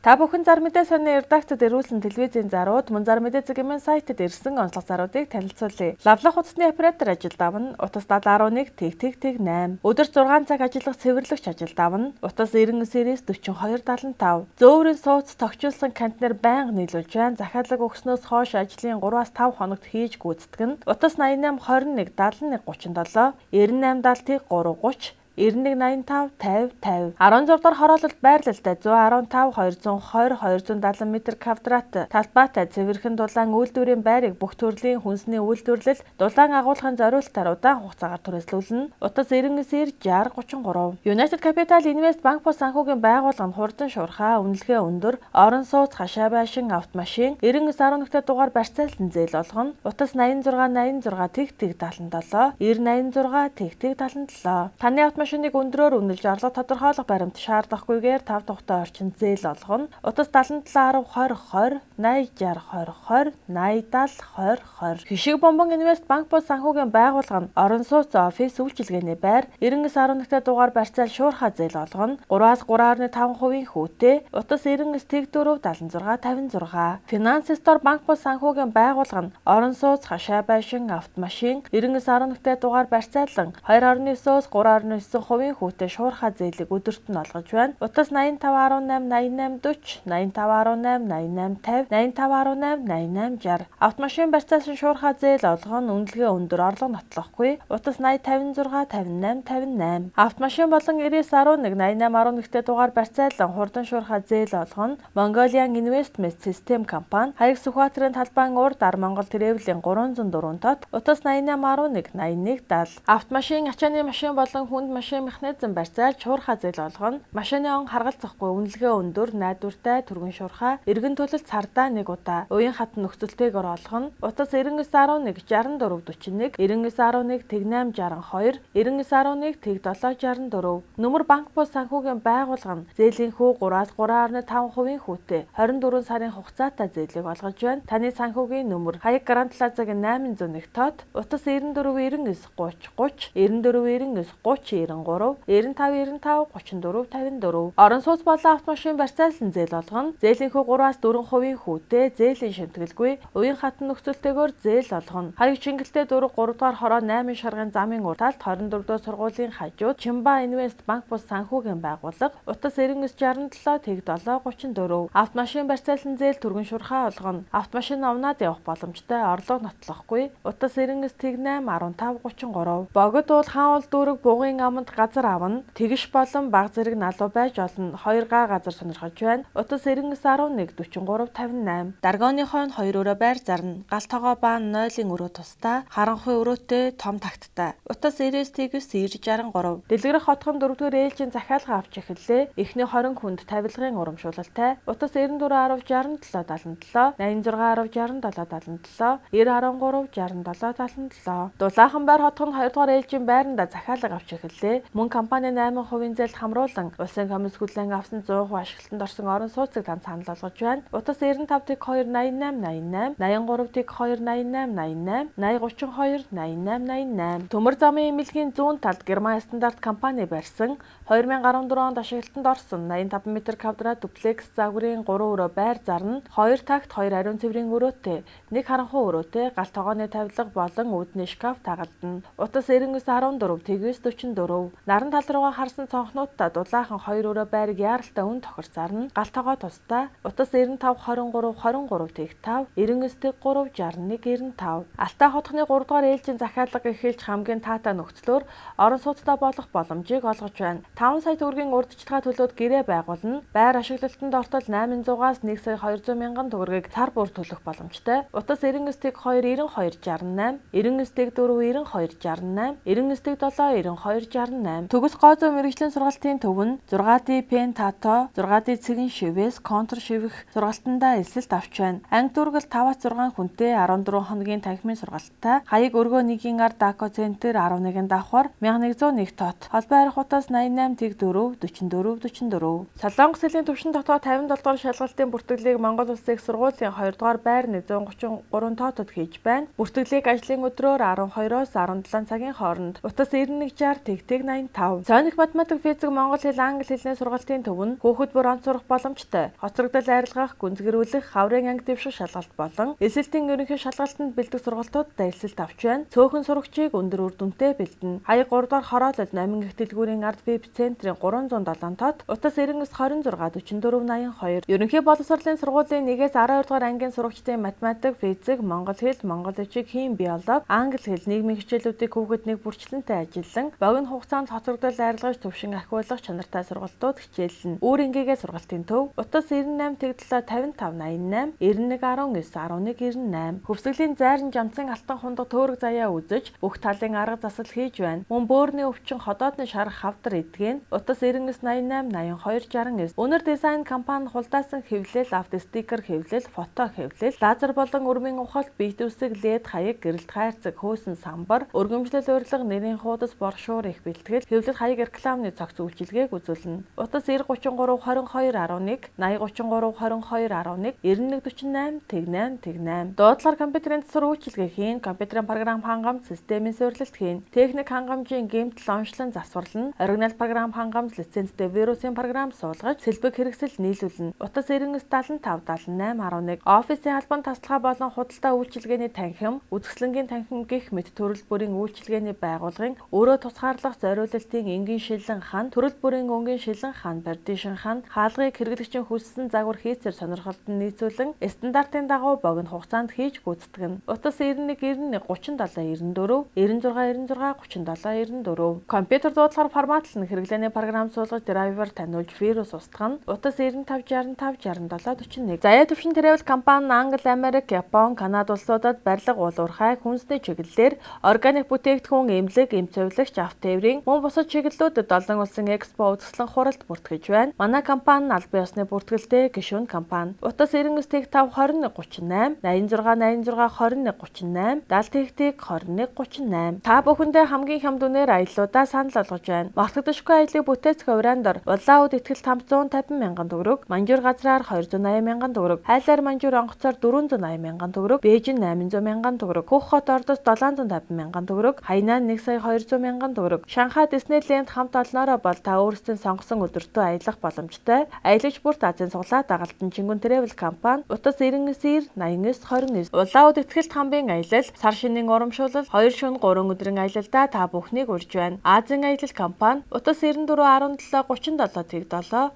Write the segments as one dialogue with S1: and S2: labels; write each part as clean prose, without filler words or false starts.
S1: Та бүхэн Зар Мэдээ Сонин редакцид ирүүлсэн телевизийн зарууд мөн Зар Мэдээ цэгийн сайтад ирсэн онцлог заруудыг танилцуулъя. Лавлах утасны оператор ажилд авна. Утас 711 8. Өдөрт 6 цаг ажиллах цэвэрлэгч ажилд авна. Утас 99 4275. Зөөврийн сууц тогтчулсан контейнер байнга нийлүүлж байна. Захиалга өгснөөс хойш ажлын 3-5 хоногт хийж гүйцэтгэн. Утас 88 21 71 37, 98 70 330 9185 50 16 дахь хороололт байрлалтай 115 220 270 м2 талбайтай цэвэрхэн дулаан үйлдвэрийн байрыг бүх төрлийн хүнсний үйлдвэрлэл дулаан агуулгын зориулалтаар удаан хугацаагаар түрээслүүлнэ. Утас 99 60 33. United Capital Invest Bank бус санхүүгийн байгууллаганд хурдан шуурхаа, үнэлгээ өндөр, орон сууц, хашаа байшин, автомашин, 99.11 дугаар барьцаалсан зээл олгоно. Утас 86 87 77, 9086 77. Таны машиныг өндрөөр үнэлж орлого тодорхойлох баримт шаардахгүйгээр 5 тухтай орчин зээл олгоно. Утас 77 10 20 20 80 60 20 80 70 20 20. Хишиг бомбон инвест банк бус санхүүгийн байгууллага нь орон сууц офис үйлчилгээний байр 99.11 дугаар барьцаал шуурхаа зээл олгоно. 3-аас 3.5% хүүтэй. Утас 99 4 76 56. Финанс стор банк бус санхүүгийн байгууллага нь орон сууц, хашаа байшин, автомашин 99.11 дугаар барьцаалан 2.9-өөс 3.9% хүүтэй шуурхаа зээлийг өдөрт нь олгож байна. Утас 8518 88 40 8518 88 50 8518 88 60. Автомашин барьцаалсан шуурхаа зээл олгоно. Үнэлгээ өндөр, орлого нотлохгүй. Утас 80 56 58 58. Автомашин болон 9911 8811 дугаар барьцаалан хурдан шуурхаа зээл олгоно. Mongolian Investment System компани Хаяг Сүхбаатарын талбайн урд Ар Монгол Тэрээвлийн 304 тот. Утас 8811 81 70. Автомашин, ачааны машин болон хүнд машин механизм барьцаалж шуурхаа зээл олгоно. Машины он харгалзахгүй, үнэлгээ өндөр, найдвартай, түргэн шуурхаа, эргэн төлөлт цардаа 1 удаа, уян хатан нөхцөлтэйгээр олгоно. Утас 9911 64 41, 9911 862, 9911 764. Нөмөр банк бус санхүүгийн байгууллага нь зээлийнхүү 3-аас 3.5% хүүтэй 24 сарын хугацаатай зээлийг олгож байна. Таны санхүүгийн нөмөр Хаяг Гранд Плазагийн 801 тот. Утас 94 99 30 30, 94 99 30 93, 95 94 54. Орон сууц болон автомашин барьцаалсан зээл олгоно. Зээлийнхүү 3-аас 4% хүүтэй зээлийн шимтгэлгүй уян хатан нөхцөлтэйгээр зээл олгоно. Хаяг Чингэлтэй 4 3 дугаар хороо 8 шаргын замын урд талд 24 дугаар сургуулийн хажууд Чимба Инвест банк бус санхүүгийн байгууллага. Утас 9967 7 34. Автомашин барьцаалсан зээл түргэн шуурхаа олгоно. Автомашин овноод явах боломжтой, орлого нотлохгүй. Утас 99 8 15 33. Бөгөөд уул хаан уул дүүрэг бугын аманд газар авна. Тэгш болон баг зэрэг налуу байж олно. 2 га газар сонирхож байна. Утас 9911 43 58. Даргооны хойно 2 өрөө байр зарна. Галт тогоо баан 0-ын өрөө тустай, харанхуй өрөөтэй, том тагттай. Утас 99 63. Дэлгэрэх хотхон 4-р ээлжийн захиалга авч эхэллээ. Эхний 20 хүнд тавилгын урамшуулалтай. Утас 94 10 67 77, 86 10 67 77, 90 13 67 77. Дулаахан байр хотхон 2-р ээлжийн байранда захиалга авч эхэллээ. Мөн компани 8% зээлд хамруулан улсын комисс хүлээн авсан 100% ашиглалтанд орсон орон сууцыг танд санал болгож байна. Утас 95 2 88 88, 83 2 88 88, 80 32 88 88. Төмөр замын эмнэлгийн зүүн талд Герман стандарт компани барьсан 2014 онд ашиглалтанд орсон 85 м2 дуплекс загварын 3 өрөө байр зарна. 2 такт 2 ариун цэврийн өрөөтэй, 1 харанхуй өрөөтэй, галт тогооны тавилга болон үүдний шкаф тагалдана. Утас 99 14 44. Наран тал руугаа харсан цонхнуудтай дулаахан 2 өрөө байрыг яаралтай өн тохир зарна. Галт тогоо тустай. Утас 95 23 23 5, 99 3 61 95. Алтай хотхны 3 дугаар ээлжийн захиалга эхэлж хамгийн таатай нөхцлөөр орон сууцтай болох боломжийг олгож байна. 5 сая төгрөгийн урьдчилгаа төлөөд гэрээ байгуулна. Байр ашиглалтанд ортол 800-аас 1 сая 200 мянган төгрөгийг цар бүр төлөх боломжтой. Утас 99 2 92 68, 99 4 92 68, 99 7 92 68. Төгс гооцоо мэргэжлийн сургалтын төв нь 6D пен тато, 6D цэгэн шивээс контр шивэх сургалтандаа эсэлт авч байна. Анги дүүргэл 5-6 хүнтэй 14 хоногийн танхимын сургалттай. Хаяг өргөө 1-ийн ар дако центр 11 давхар 1101 тот. Холбоо арих утас 88 4 44 44. Солонгос хэлийн төвшин дотоод 57 дугаар шалгалтын бүртгэлийг Монгол Улсын их сургуулийн 2 дугаар байр 133 тоотод хийж байна. Бүртгэлийг ажлын өдрөөр 12-оос 17 цагийн хооронд утас 9160 85. Соник математик, физик, монгол хэл, англи хэлний сургалтын төв нь хүүхэд бүр онц сурах боломжтой. Хоцрогдол арилгах, гүнзгэрүүлэх, хаврын анги дэвших шалгалт болон эсэлтийн ерөнхий шалгалтанд бэлдэх сургалтуудад эсэлт авч байна. Цөөхөн сурагчийг өндөр үр дүнтэй бэлдэнэ. Хаяг 3 дугаар хороолол номин их дэлгүүрийн ард веб центрийн 307 тод, утас 9926 4482. Ерөнхий боловсролын сургуулийн 1-ээс 12 дугаар ангийн сурагчдын математик, физик, монгол хэл, монгол бичиг, хим, биологи, англи хэл, нийгмийн хичээлүүдийг хүүхэд нэг бүрчлэнтэй ажиллан, богино хугацаанд хоцрогдол арилгаж төвшин ахиулах чанартай сургалтууд хичээлнэ. Үүрингээгээ сургалтын төв, утас 98 57 55 88, 91 19 11 98. Хөвсгөлийн зайран жамцын алтан хундаг төөрөг заяа үзэж, бүх талын арга засал хийж байна. Мөн бөөрийн өвчин ходоодны шарах хавдар эдгэн, утас 99 88 82 69. Өнөр дизайн компани хулдаасан хэвлэл, авто стикер хэвлэл, фото хэвлэл, лазер болон өрмийн ухалт, бит үсэг, лед хаяг, гэрэлт хайрцаг, хөөсөн самбар, өргөмжлөл урилга, нэрийн хуудас, боршуур их бэлтгэл, хэвлэл хаяг рекламны цогц үйлчилгээг үзүүлнэ. Утас 933 22 11 8033 22 11 9148 8 8. Дуудлаар компьютерийн засвар үйлчилгээ хийн, компьютерийн програм хангамж, системийн суурилалт хийн, техник хангамжийн гэмтэл онцлон засварлан, оригинал програм хангамж, лицензтэй вирусын програм суулгаж, сэлбэг хэрэгсэл нийлүүлнэ. Утас 99 75 78 11. Офисын албан тасалгаа болон худалдаа үйлчилгээний танхим, үзэсгэлэнгийн танхим гэх мэт төрөл бүрийн үйлчилгээний байгууллагын өөрөө тусгаарлах зориулалтын энгийн шилэн хан, төрөл бүрийн өнгийн шилэн хан, партишн хан, хаалгыг хэрэглэгчийн хүссэн загвар хийцээр сонирхолтой нийцүүлэн стандартын дагуу богино хугацаанд хийж гүйцэтгэнэ. Утас 91 91 37 94 96 96 37 94. Компьютер дуудлагаар форматлан хэрэглээний програм суулгаж, драйвер таниулж, вирус устгах. Утас 95 65 67 41. Заяа төвшин travel компани Англи, Америк, Япон, Канада улсуудад барилга, уул уурхай, хүнсний чиглэлээр органик бүтээгдэхүүн, эмнэлэг, эм цовлогч, авто тээврийн мөн бусад чиглэлүүдэд олон улсын экспо үзэсгэлэн хуралд бүртгэж байна. Манай компани албан ёсны бүртгэлтэй гишүүн компани. Утас 99 5 21 38 86 86 21 38 70 21 38. Та бүхэндээ хамгийн хямд үнээр аяллуудаа санал болгож байна. Мартагдашгүй аяллыг бүтээцэх урандор улаан үд ихтгэл 550 мянган төгрөг, манжуур газраар 280 мянган төгрөг, хайлаар манжуур онгоцоор 480 мянган төгрөг, Бээжин 800 мянган төгрөг, Хөх хот ордоос 750 мянган төгрөг, Хайнан 1 сая 200 мянган төгрөг. Шанхай Диснейленд хамт олноороо бол та өөрсдөө сонгосон өдөртөө аялах боломжтой. Аялагч бүрт Азийн суглаа дагалдан Чингүн travel компани. Утас 99 89 29. Улаан үд ихтгэл хамбын аялал, сар шинийн урамшуулал, 2 шөнө 3 өдрийн аялалдаа та бүхнийг урьж байна. Азийн аялал компани. Утас 94 17 37 77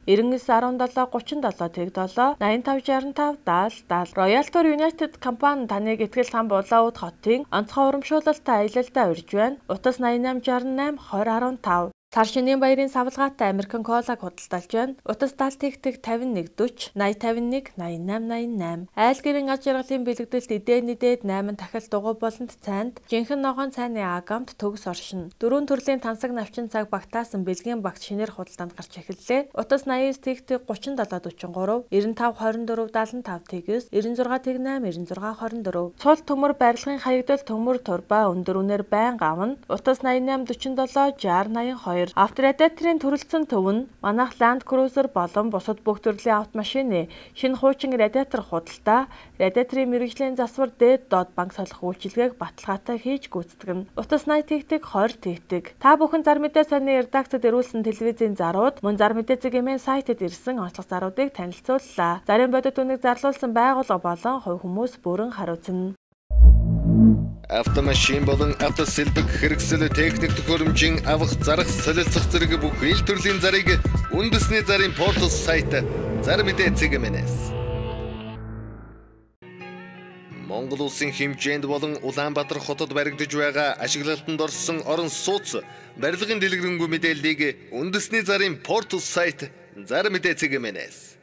S1: 99 17 37 85 65 70 70. Royal Tour United компани таныг ихтгэл хам улаан үд хотын онцгой урамшуулалттай аялалдаа урьж байна. Утас 88 68 20 15. Сар шинийн баярын савлгаатай Американ колаг худалдалж байна. Утас 70 51 40 80 51 88 88. Айл гэрийн аж аргалын бэлэгдэлт эдээний дээд 8 дахил дугуй болонд цайнд жинхэнэ ногоон цайны агамт төгс оршин. 4 төрлийн тансаг навчин цаг багтаасан бэлгийн багт шинээр худалдаанд гарч эхэллээ. Утас 89 37 43 95 24 75 96 98 96 24. Цул төмөр барилгын хаягдал төмөр турба өндөр үнээр байнга авна. Утас 88 47 60 82. Авторадиаторын төрөлцсөн төв нь манайх Land Cruiser болон бусад бүх төрлийн автомашины шинэ хуучин радиатор худалдаа, радиаторын мэргэжлийн засвар дээд доод банк солих үйлчилгээг баталгаатай хийж гүйцэтгэнэ. Утас 80 20. Та бүхэн Зар Мэдээ Сонин редакцид ирүүлсэн телевизийн зарууд мөн Зар Мэдээ цэгийн сайтад ирсэн онцлог заруудыг танилцууллаа. Зарим бодит үнийг зарлуулсан байгууллага болон хувь хүмүүс бүрэн хариуцна.
S2: Автомашин болон автосэлбэг хэрэгсэл техник төхөөрөмжийн авах зарах солилцох зэрэг бүх ил төрлийн зарыг үндэсний зарын портал сайт Зармедee цэгмэнэс. Монгол улсын хэмжээнд болон Улаанбаатар хотод баригдаж байгаа ашиглалтанд орсон орон сууц барилгын дэлгэрэнгүй мэдээллийг үндэсний зарын портал сайт Зармедee цэгмэнэс